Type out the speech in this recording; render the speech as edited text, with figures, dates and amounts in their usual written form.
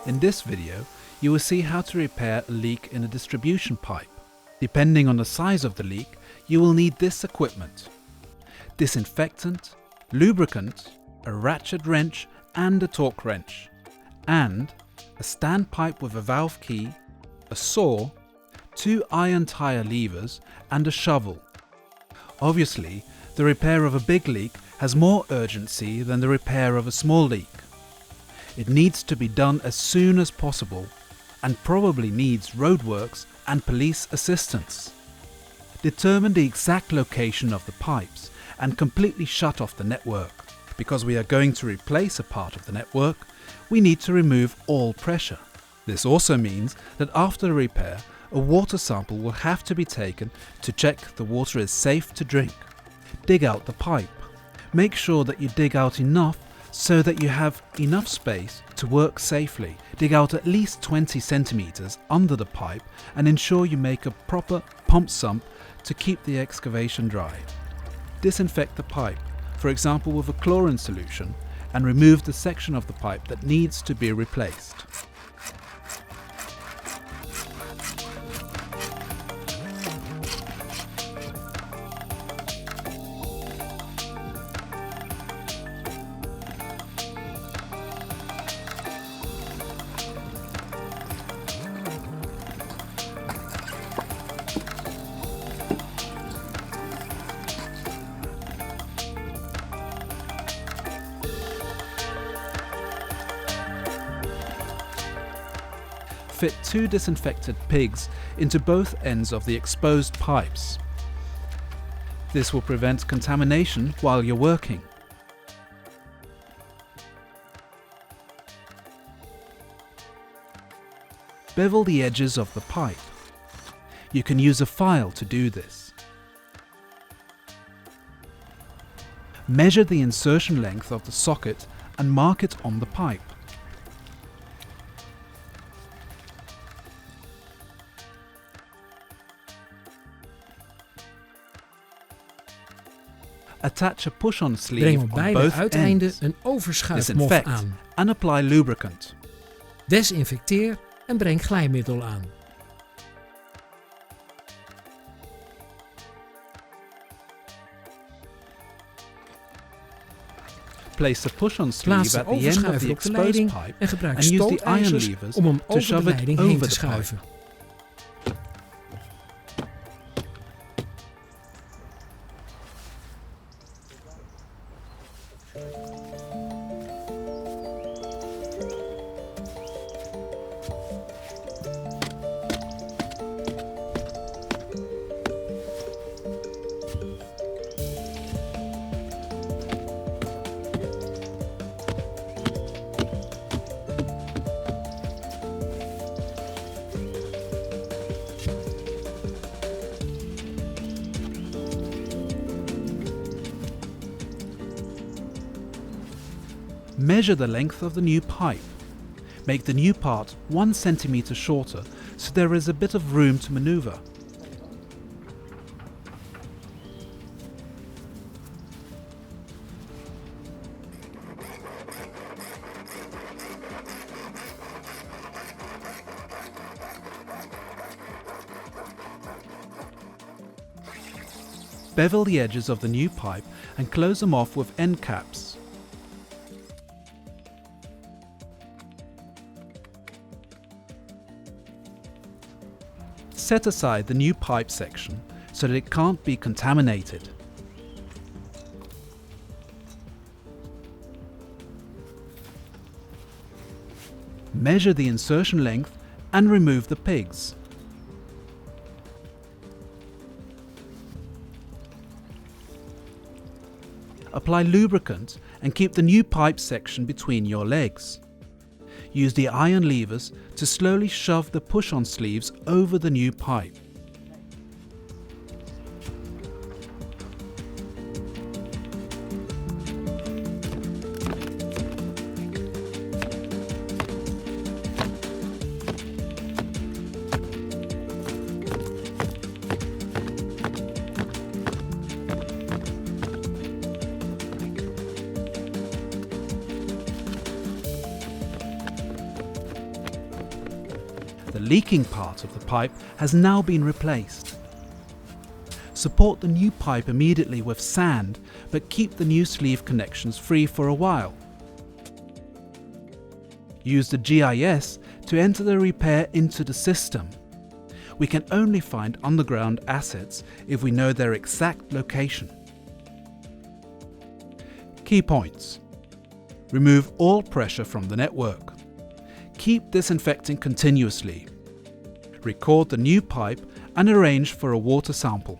In this video, you will see how to repair a leak in a distribution pipe. Depending on the size of the leak, you will need this equipment: disinfectant, lubricant, a ratchet wrench and a torque wrench, and a standpipe with a valve key, a saw, 2 iron tire levers and a shovel. Obviously, the repair of a big leak has more urgency than the repair of a small leak. It needs to be done as soon as possible and probably needs roadworks and police assistance. Determine the exact location of the pipes and completely shut off the network. Because we are going to replace a part of the network, we need to remove all pressure. This also means that after the repair, a water sample will have to be taken to check the water is safe to drink. Dig out the pipe. Make sure that you dig out enough so that you have enough space to work safely. Dig out at least 20 centimeters under the pipe and ensure you make a proper pump sump to keep the excavation dry. Disinfect the pipe, for example with a chlorine solution, and remove the section of the pipe that needs to be replaced. Fit 2 disinfected pigs into both ends of the exposed pipes. This will prevent contamination while you're working. Bevel the edges of the pipe. You can use a file to do this. Measure the insertion length of the socket and mark it on the pipe. Attach a push-on sleeve Breng op on beide both uiteinden ends. een overschuifmof Disinfect aan. and apply lubricant. Desinfecteer en breng glijmiddel aan. Place the push-on Plaats sleeve de at the end of overschuiver the op de exposed leiding pipe en gebruik and use the iron stootijzers levers om hem to over de shove it leiding heen over te the pipe. schuiven. Measure the length of the new pipe. Make the new part 1 centimeter shorter so there is a bit of room to maneuver. Bevel the edges of the new pipe and close them off with end caps. Set aside the new pipe section so that it can't be contaminated. Measure the insertion length and remove the pigs. Apply lubricant and keep the new pipe section between your legs. Use the iron levers to slowly shove the push-on sleeves over the new pipe. leaking part of the pipe has now been replaced. Support the new pipe immediately with sand, but keep the new sleeve connections free for a while. Use the GIS to enter the repair into the system. We can only find underground assets if we know their exact location. Key points. Remove all pressure from the network. Keep disinfecting continuously. Record the new pipe and arrange for a water sample.